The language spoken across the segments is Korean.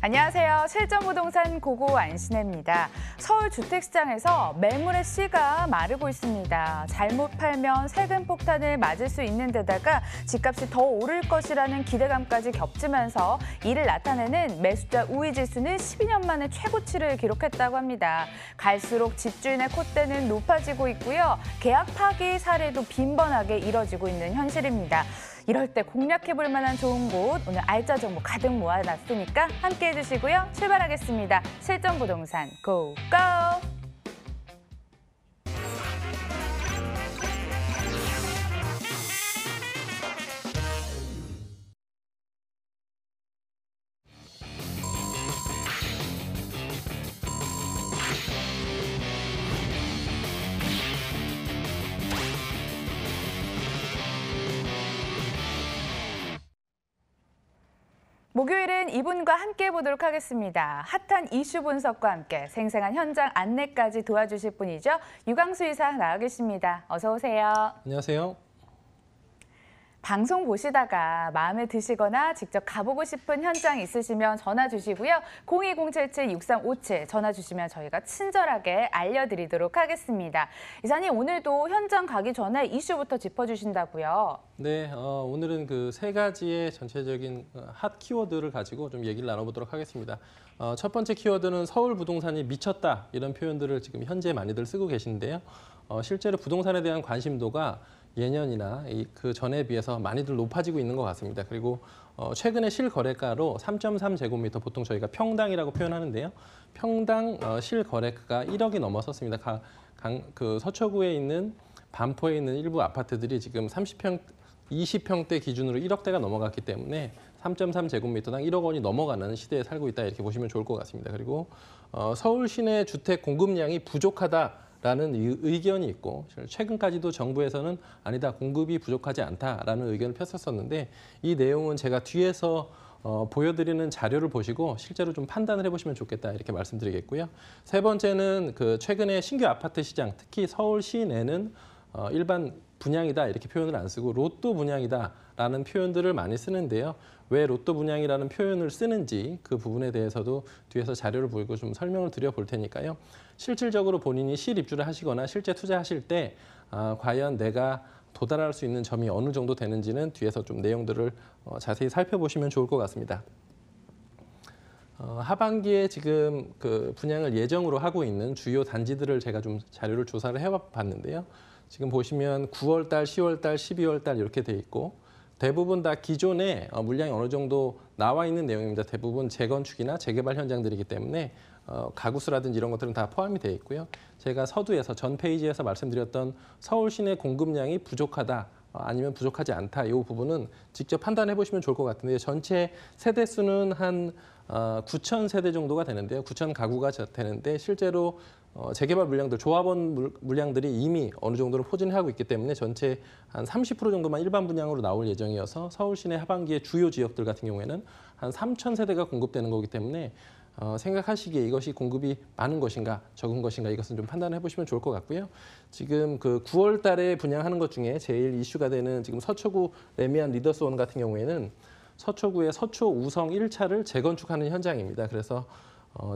안녕하세요. 실전부동산 고고 안신혜입니다. 서울 주택시장에서 매물의 씨가 마르고 있습니다. 잘못 팔면 세금 폭탄을 맞을 수 있는 데다가 집값이 더 오를 것이라는 기대감까지 겹치면서 이를 나타내는 매수자 우위 지수는 12년 만에 최고치를 기록했다고 합니다. 갈수록 집주인의 콧대는 높아지고 있고요. 계약 파기 사례도 빈번하게 이뤄지고 있는 현실입니다. 이럴 때 공략해볼 만한 좋은 곳, 오늘 알짜 정보 가득 모아놨으니까 함께해 주시고요. 출발하겠습니다. 실전부동산 고고! 목요일은 이분과 함께 보도록 하겠습니다. 핫한 이슈 분석과 함께 생생한 현장 안내까지 도와주실 분이죠. 유광수 이사 나와 계십니다. 어서 오세요. 안녕하세요. 방송 보시다가 마음에 드시거나 직접 가보고 싶은 현장 있으시면 전화 주시고요. 02-077-6357 전화 주시면 저희가 친절하게 알려드리도록 하겠습니다. 이사님, 오늘도 현장 가기 전에 이슈부터 짚어주신다고요? 네, 오늘은 그 세 가지의 전체적인 핫 키워드를 가지고 좀 얘기를 나눠보도록 하겠습니다. 첫 번째 키워드는 서울 부동산이 미쳤다, 이런 표현들을 지금 현재 많이들 쓰고 계신데요. 실제로 부동산에 대한 관심도가 예년이나 그 전에 비해서 많이들 높아지고 있는 것 같습니다. 그리고 최근에 실거래가로 3.3제곱미터, 보통 저희가 평당이라고 표현하는데요. 평당 실거래가가 1억이 넘어섰습니다. 그 서초구에 있는 반포에 있는 일부 아파트들이 지금 20평대 기준으로 1억대가 넘어갔기 때문에 3.3제곱미터당 1억 원이 넘어가는 시대에 살고 있다, 이렇게 보시면 좋을 것 같습니다. 그리고 서울 시내 주택 공급량이 부족하다라는 의견이 있고, 최근까지도 정부에서는 아니다, 공급이 부족하지 않다라는 의견을 폈었었는데, 이 내용은 제가 뒤에서 보여드리는 자료를 보시고 실제로 좀 판단을 해보시면 좋겠다, 이렇게 말씀드리겠고요. 세 번째는 그 최근에 신규 아파트 시장, 특히 서울 시내는 일반 분양이다, 이렇게 표현을 안 쓰고 로또 분양이다라는 표현들을 많이 쓰는데요. 왜 로또 분양이라는 표현을 쓰는지 그 부분에 대해서도 뒤에서 자료를 보이고 좀 설명을 드려볼 테니까요. 실질적으로 본인이 실입주를 하시거나 실제 투자하실 때 과연 내가 도달할 수 있는 점이 어느 정도 되는지는 뒤에서 좀 내용들을 자세히 살펴보시면 좋을 것 같습니다. 하반기에 지금 그 분양을 예정으로 하고 있는 주요 단지들을 제가 좀 자료를 조사를 해봤는데요. 지금 보시면 9월 달, 10월 달, 12월 달 이렇게 돼 있고, 대부분 다 기존에 물량이 어느 정도 나와 있는 내용입니다. 대부분 재건축이나 재개발 현장들이기 때문에 가구수라든지 이런 것들은 다 포함이 되어 있고요. 제가 서두에서 전 페이지에서 말씀드렸던 서울 시내 공급량이 부족하다, 아니면 부족하지 않다, 이 부분은 직접 판단해 보시면 좋을 것 같은데, 전체 세대 수는 한 9천 세대 정도가 되는데요. 9천 가구가 되는데, 실제로 재개발 물량들, 조합원 물량들이 이미 어느 정도는 포진을 하고 있기 때문에 전체 한 30% 정도만 일반 분양으로 나올 예정이어서 서울 시내 하반기의 주요 지역들 같은 경우에는 한 3천 세대가 공급되는 거기 때문에 생각하시기에 이것이 공급이 많은 것인가 적은 것인가, 이것은 좀 판단해 보시면 좋을 것 같고요. 지금 그 9월 달에 분양하는 것 중에 제일 이슈가 되는 지금 서초구 레미안 리더스원 같은 경우에는 서초구의 서초 우성 1차를 재건축하는 현장입니다. 그래서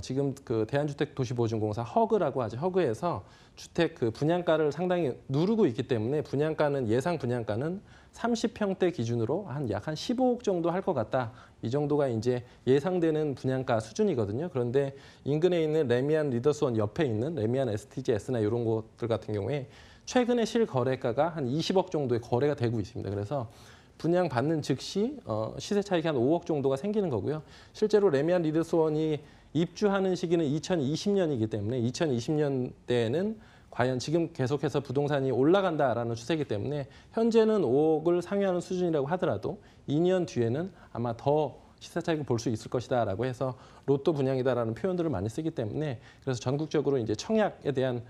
지금 그 대한주택도시보증공사 허그라고 하죠. 허그에서 주택 그 분양가를 상당히 누르고 있기 때문에 분양가는, 예상 분양가는 30평대 기준으로 약 한 15억 정도 할 것 같다. 이 정도가 이제 예상되는 분양가 수준이거든요. 그런데 인근에 있는 레미안 리더스원 옆에 있는 레미안 STGS나 이런 곳들 같은 경우에 최근에 실거래가가 한 20억 정도의 거래가 되고 있습니다. 그래서 분양 받는 즉시 시세 차익이 한 5억 정도가 생기는 거고요. 실제로 레미안 리더스원이 입주하는 시기는 2020년이기 때문에 2020년대에는 과연 지금 계속해서 부동산이 올라간다라는 추세이기 때문에 현재는 5억을 상회하는 수준이라고 하더라도 2년 뒤에는 아마 더 시세 차익을 볼 수 있을 것이다라고 해서 로또 분양이다라는 표현들을 많이 쓰기 때문에, 그래서 전국적으로 이제 청약에 대한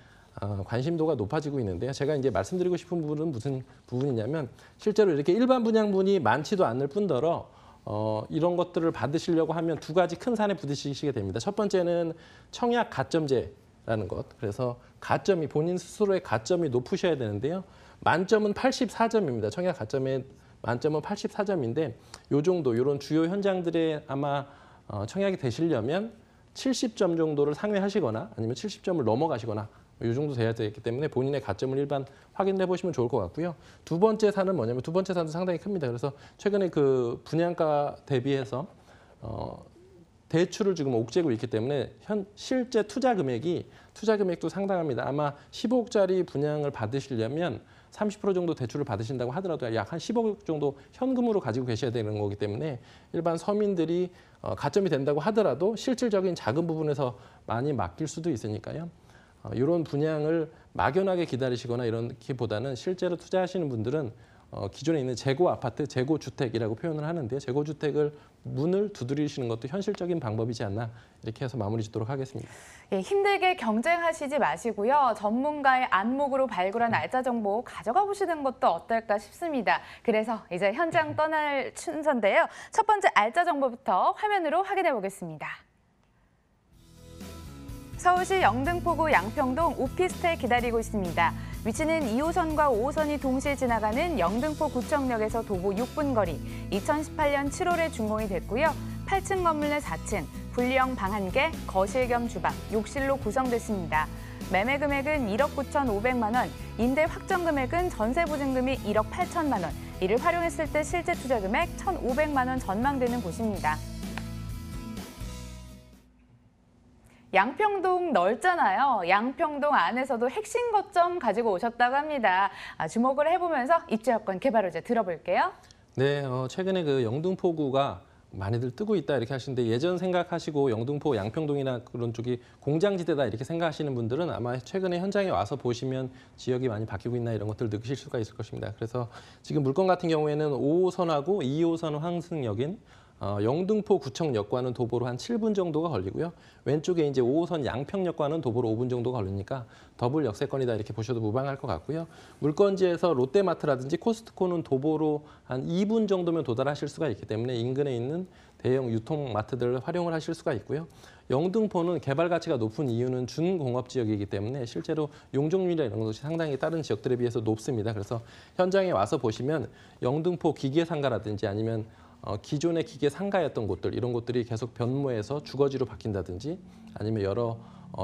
관심도가 높아지고 있는데요. 제가 이제 말씀드리고 싶은 부분은 무슨 부분이냐면, 실제로 이렇게 일반 분양분이 많지도 않을 뿐더러 이런 것들을 받으시려고 하면 두 가지 큰 산에 부딪히시게 됩니다. 첫 번째는 청약 가점제라는 것. 그래서 가점이, 본인 스스로의 가점이 높으셔야 되는데요. 만점은 84점입니다. 청약 가점의 만점은 84점인데 요 정도, 이런 주요 현장들에 아마 청약이 되시려면 70점 정도를 상회하시거나 아니면 70점을 넘어가시거나 이 정도 돼야 되기 때문에 본인의 가점을 일반 확인해 보시면 좋을 것 같고요. 두 번째 산은 뭐냐면 두 번째 산도 상당히 큽니다. 그래서 최근에 그 분양가 대비해서 대출을 지금 옥죄고 있기 때문에 실제 투자 금액도 상당합니다. 아마 15억짜리 분양을 받으시려면 30% 정도 대출을 받으신다고 하더라도 약 한 10억 정도 현금으로 가지고 계셔야 되는 거기 때문에 일반 서민들이 가점이 된다고 하더라도 실질적인 작은 부분에서 많이 맡길 수도 있으니까요. 이런 분양을 막연하게 기다리시거나 이런기보다는 실제로 투자하시는 분들은 기존에 있는 재고 아파트, 재고 주택이라고 표현을 하는데요. 재고 주택을 문을 두드리시는 것도 현실적인 방법이지 않나 이렇게 해서 마무리 짓도록 하겠습니다. 예, 힘들게 경쟁하시지 마시고요. 전문가의 안목으로 발굴한 알짜 정보 가져가 보시는 것도 어떨까 싶습니다. 그래서 이제 현장 떠날 순서인데요. 첫 번째 알짜 정보부터 화면으로 확인해 보겠습니다. 서울시 영등포구 양평동 오피스텔 기다리고 있습니다. 위치는 2호선과 5호선이 동시에 지나가는 영등포 구청역에서 도보 6분 거리, 2018년 7월에 준공이 됐고요. 8층 건물 내 4층, 분리형 방 1개, 거실 겸 주방, 욕실로 구성됐습니다. 매매 금액은 1억 9,500만 원, 임대 확정 금액은 전세 보증금이 1억 8천만 원, 이를 활용했을 때 실제 투자 금액 1,500만 원 전망되는 곳입니다. 양평동 넓잖아요. 양평동 안에서도 핵심 거점 가지고 오셨다고 합니다. 주목을 해보면서 입지 여건 개발 호재 들어볼게요. 네, 최근에 그 영등포구가 많이들 뜨고 있다 이렇게 하시는데 예전 생각하시고 영등포 양평동이나 그런 쪽이 공장지대다 이렇게 생각하시는 분들은 아마 최근에 현장에 와서 보시면 지역이 많이 바뀌고 있나 이런 것들을 느끼실 수가 있을 것입니다. 그래서 지금 물건 같은 경우에는 5호선하고 2호선 환승역인 영등포 구청역과는 도보로 한 7분 정도가 걸리고요. 왼쪽에 이제 5호선 양평역과는 도보로 5분 정도가 걸리니까 더블 역세권이다 이렇게 보셔도 무방할 것 같고요. 물건지에서 롯데마트라든지 코스트코는 도보로 한 2분 정도면 도달하실 수가 있기 때문에 인근에 있는 대형 유통마트들을 활용을 하실 수가 있고요. 영등포는 개발 가치가 높은 이유는 준공업 지역이기 때문에 실제로 용적률이나 이런 것이 상당히 다른 지역들에 비해서 높습니다. 그래서 현장에 와서 보시면 영등포 기계상가라든지 아니면 기존의 기계 상가였던 곳들 이런 곳들이 계속 변모해서 주거지로 바뀐다든지 아니면 여러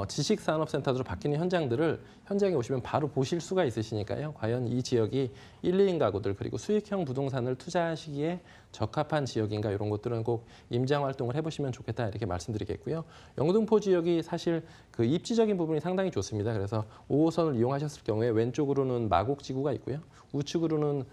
지식산업센터로 바뀌는 현장들을 현장에 오시면 바로 보실 수가 있으시니까요. 과연 이 지역이 1, 2인 가구들 그리고 수익형 부동산을 투자하시기에 적합한 지역인가 이런 것들은 꼭 임장 활동을 해보시면 좋겠다 이렇게 말씀드리겠고요. 영등포 지역이 사실 그 입지적인 부분이 상당히 좋습니다. 그래서 5호선을 이용하셨을 경우에 왼쪽으로는 마곡지구가 있고요. 우측으로는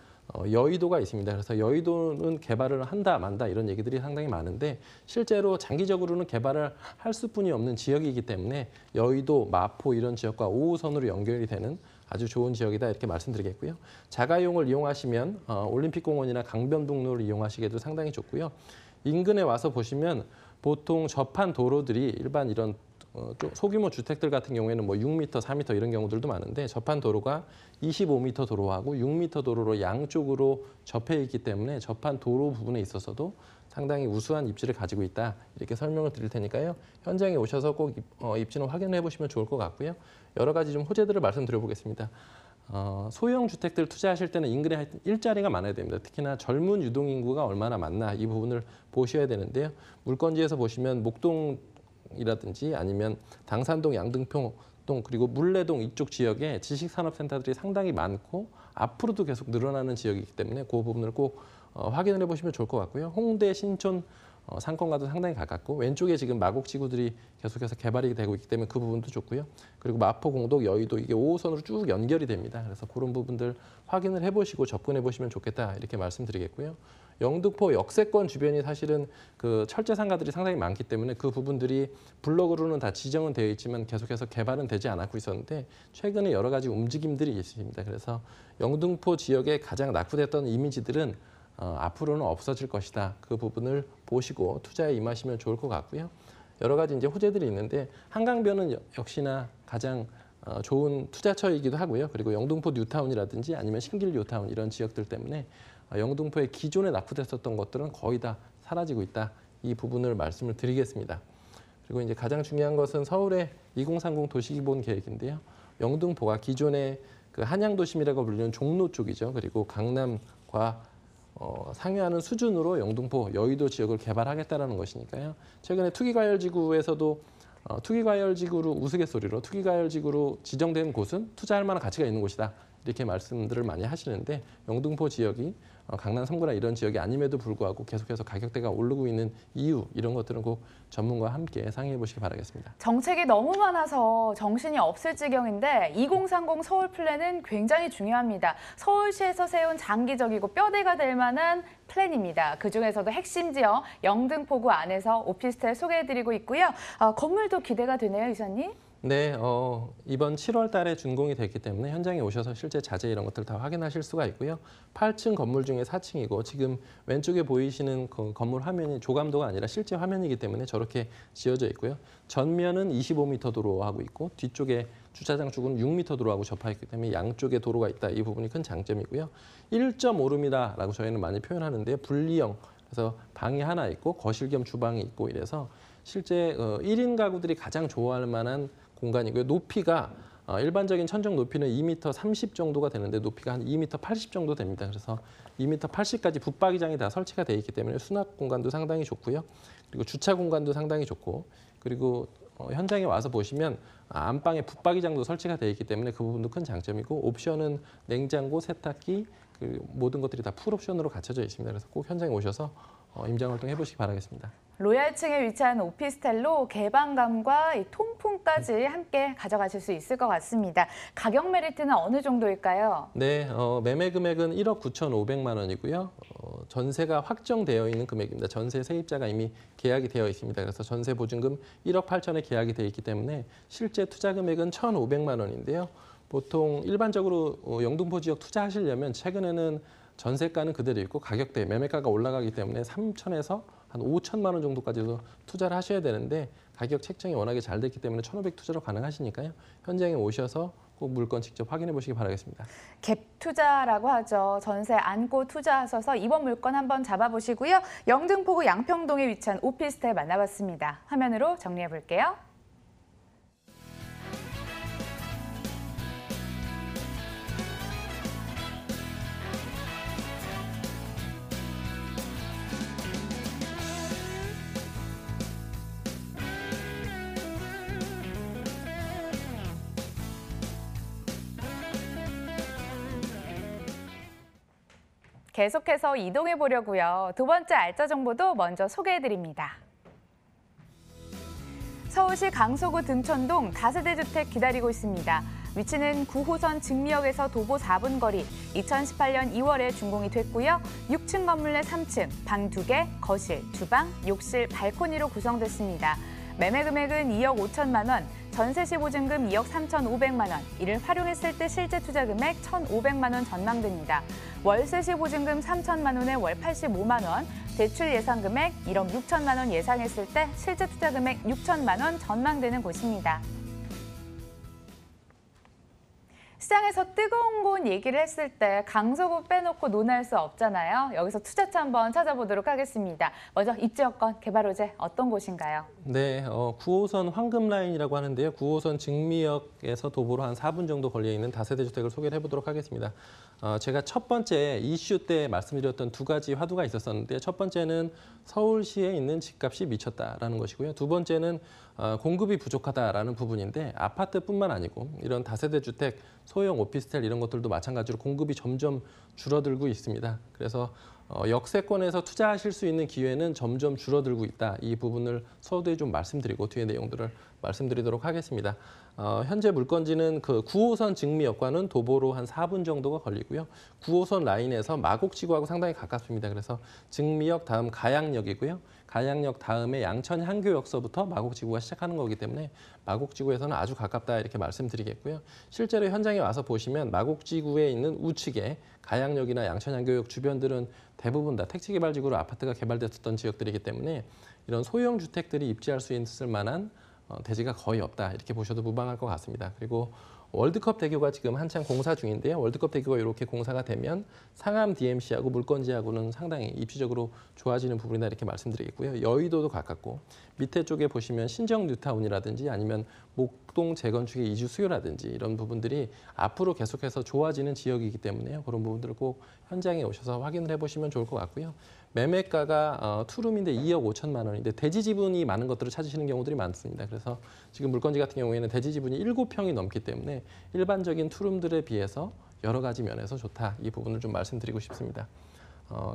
여의도가 있습니다. 그래서 여의도는 개발을 한다 만다 이런 얘기들이 상당히 많은데 실제로 장기적으로는 개발을 할 수뿐이 없는 지역이기 때문에 여의도, 마포 이런 지역과 5호선으로 연결이 되는 아주 좋은 지역이다 이렇게 말씀드리겠고요. 자가용을 이용하시면 올림픽공원이나 강변북로를 이용하시기에도 상당히 좋고요. 인근에 와서 보시면 보통 접한 도로들이 일반 이런 소규모 주택들 같은 경우에는 뭐 6m, 4m 이런 경우들도 많은데 접한 도로가 25m 도로하고 6m 도로로 양쪽으로 접해 있기 때문에 접한 도로 부분에 있어서도 상당히 우수한 입지를 가지고 있다 이렇게 설명을 드릴 테니까요. 현장에 오셔서 꼭 입지는 확인해 보시면 좋을 것 같고요. 여러 가지 좀 호재들을 말씀드려 보겠습니다. 소형 주택들 투자하실 때는 인근에 일자리가 많아야 됩니다. 특히나 젊은 유동인구가 얼마나 많나 이 부분을 보셔야 되는데요. 물건지에서 보시면 목동이라든지 아니면 당산동, 양등포동 그리고 물레동 이쪽 지역에 지식산업센터들이 상당히 많고 앞으로도 계속 늘어나는 지역이기 때문에 그 부분을 꼭 확인을 해보시면 좋을 것 같고요. 홍대, 신촌 상권과도 상당히 가깝고 왼쪽에 지금 마곡지구들이 계속해서 개발이 되고 있기 때문에 그 부분도 좋고요. 그리고 마포, 공덕, 여의도 이게 5호선으로 쭉 연결이 됩니다. 그래서 그런 부분들 확인을 해보시고 접근해 보시면 좋겠다 이렇게 말씀드리겠고요. 영등포 역세권 주변이 사실은 그 철제 상가들이 상당히 많기 때문에 그 부분들이 블록으로는 다 지정은 되어 있지만 계속해서 개발은 되지 않았고 있었는데 최근에 여러 가지 움직임들이 있습니다. 그래서 영등포 지역에 가장 낙후됐던 이미지들은 앞으로는 없어질 것이다. 그 부분을 보시고 투자에 임하시면 좋을 것 같고요. 여러 가지 이제 호재들이 있는데 한강변은 역시나 가장 좋은 투자처이기도 하고요. 그리고 영등포 뉴타운이라든지 아니면 신길 뉴타운 이런 지역들 때문에 영등포의 기존에 낙후됐었던 것들은 거의 다 사라지고 있다. 이 부분을 말씀을 드리겠습니다. 그리고 이제 가장 중요한 것은 서울의 2030 도시기본 계획인데요. 영등포가 기존의 그 한양도심이라고 불리는 종로 쪽이죠. 그리고 강남과 상회하는 수준으로 영등포, 여의도 지역을 개발하겠다라는 것이니까요. 최근에 투기과열지구에서도 투기과열지구로 우스갯소리로 투기과열지구로 지정된 곳은 투자할 만한 가치가 있는 곳이다. 이렇게 말씀들을 많이 하시는데 영등포 지역이 강남 3구나 이런 지역이 아님에도 불구하고 계속해서 가격대가 오르고 있는 이유 이런 것들은 꼭 전문가와 함께 상의해 보시기 바라겠습니다. 정책이 너무 많아서 정신이 없을 지경인데 2030 서울 플랜은 굉장히 중요합니다. 서울시에서 세운 장기적이고 뼈대가 될 만한 플랜입니다. 그중에서도 핵심 지역 영등포구 안에서 오피스텔 소개해드리고 있고요. 건물도 기대가 되네요, 이사님. 네, 이번 7월 달에 준공이 됐기 때문에 현장에 오셔서 실제 자재 이런 것들 다 확인하실 수가 있고요. 8층 건물 중에 4층이고 지금 왼쪽에 보이시는 그 건물 화면이 조감도가 아니라 실제 화면이기 때문에 저렇게 지어져 있고요. 전면은 25m 도로하고 있고 뒤쪽에 주차장 쪽은 6m 도로하고 접하였기 때문에 양쪽에 도로가 있다. 이 부분이 큰 장점이고요. 1.5룸이다라고 저희는 많이 표현하는데요. 분리형, 그래서 방이 하나 있고 거실 겸 주방이 있고 이래서 실제 1인 가구들이 가장 좋아할 만한 공간이고요. 높이가 일반적인 천정 높이는 2m 30 정도가 되는데 높이가 한 2m 80 정도 됩니다. 그래서 2m 80까지 붙박이장이 다 설치가 되어 있기 때문에 수납 공간도 상당히 좋고요. 그리고 주차 공간도 상당히 좋고 그리고 현장에 와서 보시면 안방에 붙박이장도 설치가 되어 있기 때문에 그 부분도 큰 장점이고 옵션은 냉장고, 세탁기 그 모든 것들이 다 풀옵션으로 갖춰져 있습니다. 그래서 꼭 현장에 오셔서 임장 활동 해보시기 바라겠습니다. 로얄층에 위치한 오피스텔로 개방감과 이 통풍까지 함께 가져가실 수 있을 것 같습니다. 가격 메리트는 어느 정도일까요? 네, 매매 금액은 1억 9,500만 원이고요. 전세가 확정되어 있는 금액입니다. 전세 세입자가 이미 계약이 되어 있습니다. 그래서 전세 보증금 1억 8천에 계약이 되어 있기 때문에 실제 투자 금액은 1,500만 원인데요. 보통 일반적으로 영등포 지역 투자하시려면 최근에는 전세가는 그대로 있고 가격대, 매매가가 올라가기 때문에 3천에서 한 5천만 원 정도까지도 투자를 하셔야 되는데 가격 책정이 워낙에 잘 됐기 때문에 1,500 투자로 가능하시니까요. 현장에 오셔서 꼭 물건 직접 확인해 보시기 바라겠습니다. 갭 투자라고 하죠. 전세 안고 투자하셔서 이번 물건 한번 잡아보시고요. 영등포구 양평동에 위치한 오피스텔 만나봤습니다. 화면으로 정리해 볼게요. 계속해서 이동해 보려고요. 두 번째 알짜 정보도 먼저 소개해 드립니다. 서울시 강서구 등촌동 다세대 주택 기다리고 있습니다. 위치는 9호선 증미역에서 도보 4분 거리, 2018년 2월에 준공이 됐고요. 6층 건물 내 3층, 방 2개, 거실, 주방, 욕실, 발코니로 구성됐습니다. 매매 금액은 2억 5천만 원, 전세 시 보증금 2억 3,500만 원, 이를 활용했을 때 실제 투자 금액 1,500만 원 전망됩니다. 월세 시 보증금 3천만 원에 월 85만 원, 대출 예상 금액 1억 6천만 원 예상했을 때 실제 투자 금액 6천만 원 전망되는 곳입니다. 시장에서 뜨거운 곳 얘기를 했을 때 강서구 빼놓고 논할 수 없잖아요. 여기서 투자처 한번 찾아보도록 하겠습니다. 먼저 입지 여건, 개발 호재 어떤 곳인가요? 네, 9호선 황금라인이라고 하는데요. 9호선 증미역에서 도보로 한 4분 정도 걸려있는 다세대 주택을 소개를 해보도록 하겠습니다. 제가 첫 번째 이슈 때 말씀드렸던 두 가지 화두가 있었었는데 첫 번째는 서울시에 있는 집값이 미쳤다라는 것이고요. 두 번째는 공급이 부족하다라는 부분인데 아파트뿐만 아니고 이런 다세대 주택, 소형 오피스텔 이런 것들도 마찬가지로 공급이 점점 줄어들고 있습니다. 그래서 역세권에서 투자하실 수 있는 기회는 점점 줄어들고 있다. 이 부분을 서두에 좀 말씀드리고 뒤에 내용들을 말씀드리도록 하겠습니다. 현재 물건지는 그 9호선 증미역과는 도보로 한 4분 정도가 걸리고요. 9호선 라인에서 마곡지구하고 상당히 가깝습니다. 그래서 증미역 다음 가양역이고요. 가양역 다음에 양천 향교역서부터 마곡지구가 시작하는 거기 때문에 마곡지구에서는 아주 가깝다 이렇게 말씀드리겠고요. 실제로 현장에 와서 보시면 마곡지구에 있는 우측에 가양역이나 양천 향교역 주변들은 대부분 다 택지개발지구로 아파트가 개발됐었던 지역들이기 때문에 이런 소형 주택들이 입지할 수 있을 만한 대지가 거의 없다 이렇게 보셔도 무방할 것 같습니다. 그리고 월드컵 대교가 지금 한창 공사 중인데요. 월드컵 대교가 이렇게 공사가 되면 상암 DMC하고 물건지하고는 상당히 입지적으로 좋아지는 부분이다 이렇게 말씀드리겠고요. 여의도도 가깝고 밑에 쪽에 보시면 신정 뉴타운이라든지 아니면 목동 재건축의 이주 수요라든지 이런 부분들이 앞으로 계속해서 좋아지는 지역이기 때문에요. 그런 부분들을 꼭 현장에 오셔서 확인을 해보시면 좋을 것 같고요. 매매가가 투룸인데 2억 5천만 원인데 대지 지분이 많은 것들을 찾으시는 경우들이 많습니다. 그래서 지금 물건지 같은 경우에는 대지 지분이 7평이 넘기 때문에 일반적인 투룸들에 비해서 여러 가지 면에서 좋다. 이 부분을 좀 말씀드리고 싶습니다.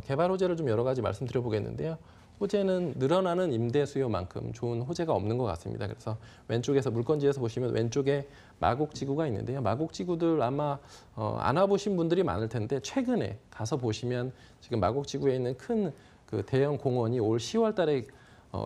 개발 호재를 좀 여러 가지 말씀드려 보겠는데요. 호재는 늘어나는 임대 수요만큼 좋은 호재가 없는 것 같습니다. 그래서 왼쪽에서 물건지에서 보시면 왼쪽에 마곡지구가 있는데요. 마곡지구들 아마 안 와보신 분들이 많을 텐데 최근에 가서 보시면 지금 마곡지구에 있는 큰 그 대형 공원이 올 10월 달에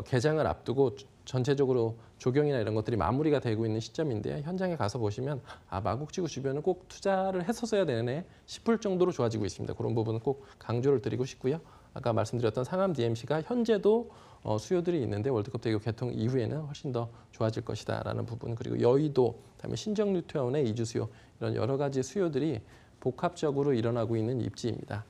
개장을 앞두고 전체적으로 조경이나 이런 것들이 마무리가 되고 있는 시점인데 현장에 가서 보시면 마곡지구 주변은 꼭 투자를 했었어야 되네 싶을 정도로 좋아지고 있습니다. 그런 부분은 꼭 강조를 드리고 싶고요. 아까 말씀드렸던 상암 DMC가 현재도 수요들이 있는데 월드컵 대교 개통 이후에는 훨씬 더 좋아질 것이다라는 부분 그리고 여의도, 그다음에 신정 뉴타운의 이주 수요 이런 여러 가지 수요들이 복합적으로 일어나고 있는 입지입니다.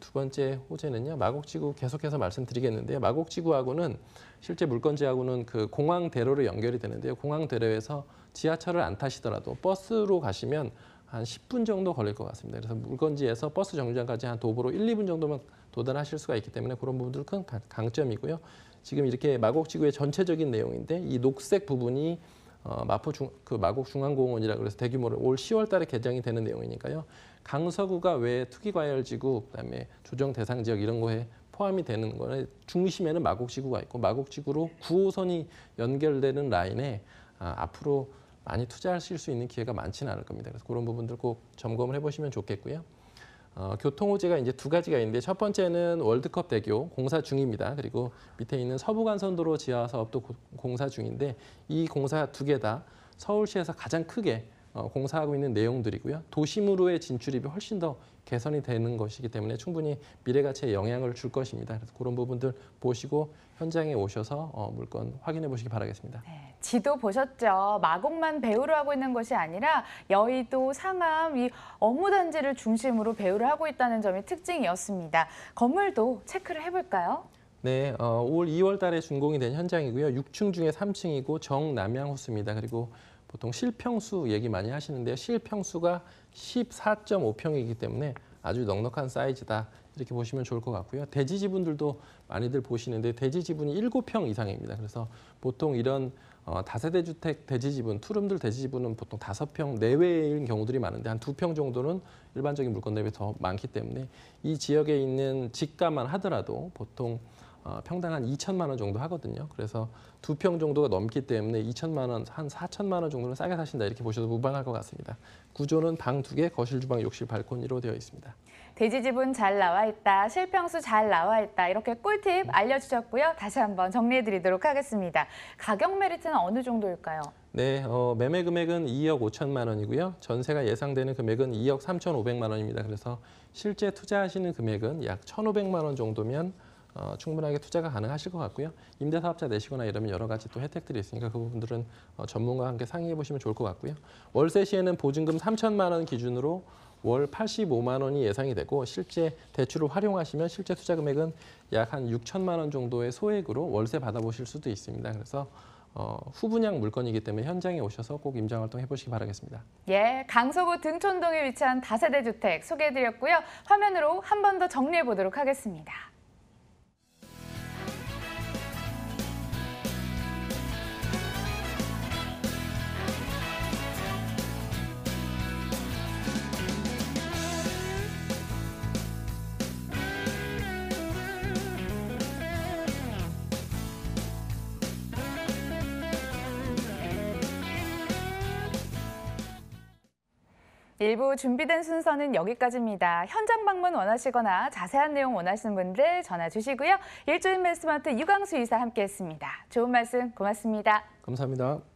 두 번째 호재는요. 마곡지구 계속해서 말씀드리겠는데요. 마곡지구하고는 실제 물건지하고는 그 공항대로로 연결이 되는데요. 공항대로에서 지하철을 안 타시더라도 버스로 가시면 한 10분 정도 걸릴 것 같습니다. 그래서 물건지에서 버스 정류장까지 한 도보로 1, 2분 정도면 도달하실 수가 있기 때문에 그런 부분들 큰 강점이고요. 지금 이렇게 마곡지구의 전체적인 내용인데 이 녹색 부분이 마곡중앙공원이라 그래서 대규모로 올 10월 달에 개장이 되는 내용이니까요. 강서구가 왜 투기과열지구, 그다음에 조정 대상 지역 이런 거에 포함이 되는 거에 중심에는 마곡지구가 있고 마곡지구로 9호선이 연결되는 라인에 앞으로 많이 투자하실 수 있는 기회가 많지는 않을 겁니다. 그래서 그런 부분들 꼭 점검을 해보시면 좋겠고요. 교통 호재가 이제 두 가지가 있는데 첫 번째는 월드컵 대교 공사 중입니다. 그리고 밑에 있는 서부간선도로 지하 사업도 공사 중인데 이 공사 두 개 다 서울시에서 가장 크게 공사하고 있는 내용들이고요. 도심으로의 진출입이 훨씬 더 개선이 되는 것이기 때문에 충분히 미래 가치에 영향을 줄 것입니다. 그래서 그런 부분들 보시고 현장에 오셔서 물건 확인해 보시기 바라겠습니다. 네, 지도 보셨죠? 마곡만 배우를 하고 있는 것이 아니라 여의도, 상암, 이 업무단지를 중심으로 배우를 하고 있다는 점이 특징이었습니다. 건물도 체크를 해볼까요? 네, 올 2월 달에 준공이 된 현장이고요. 6층 중에 3층이고 정남향 호수입니다. 그리고 보통 실평수 얘기 많이 하시는데요. 실평수가 14.5평이기 때문에 아주 넉넉한 사이즈다. 이렇게 보시면 좋을 것 같고요. 대지 지분들도 많이들 보시는데 대지 지분이 7평 이상입니다. 그래서 보통 이런 다세대 주택 대지 지분, 투룸들 대지 지분은 보통 5평 내외인 경우들이 많은데 한 2평 정도는 일반적인 물건 대비 더 많기 때문에 이 지역에 있는 집가만 하더라도 보통 평당 한 2천만 원 정도 하거든요. 그래서 2평 정도가 넘기 때문에 2천만 원, 한 4천만 원 정도는 싸게 사신다 이렇게 보셔도 무방할 것 같습니다. 구조는 방 2개, 거실, 주방, 욕실, 발코니로 되어 있습니다. 대지 지분 잘 나와 있다, 실평수 잘 나와 있다 이렇게 꿀팁 알려주셨고요. 다시 한번 정리해드리도록 하겠습니다. 가격 메리트는 어느 정도일까요? 네, 매매 금액은 2억 5천만 원이고요. 전세가 예상되는 금액은 2억 3,500만 원입니다. 그래서 실제 투자하시는 금액은 약 1,500만 원 정도면 충분하게 투자가 가능하실 것 같고요. 임대사업자 내시거나 이러면 여러 가지 또 혜택들이 있으니까 그 부분들은 전문가와 함께 상의해 보시면 좋을 것 같고요. 월세 시에는 보증금 3천만 원 기준으로 월 85만 원이 예상이 되고 실제 대출을 활용하시면 실제 투자 금액은 약 한 6천만 원 정도의 소액으로 월세 받아보실 수도 있습니다. 그래서 후분양 물건이기 때문에 현장에 오셔서 꼭 임장활동 해보시기 바라겠습니다. 예, 강서구 등촌동에 위치한 다세대 주택 소개해드렸고요. 화면으로 한 번 더 정리해 보도록 하겠습니다. 일부 준비된 순서는 여기까지입니다. 현장 방문 원하시거나 자세한 내용 원하시는 분들 전화 주시고요. 일조인베스트먼트 유광수 이사 함께했습니다. 좋은 말씀 고맙습니다. 감사합니다.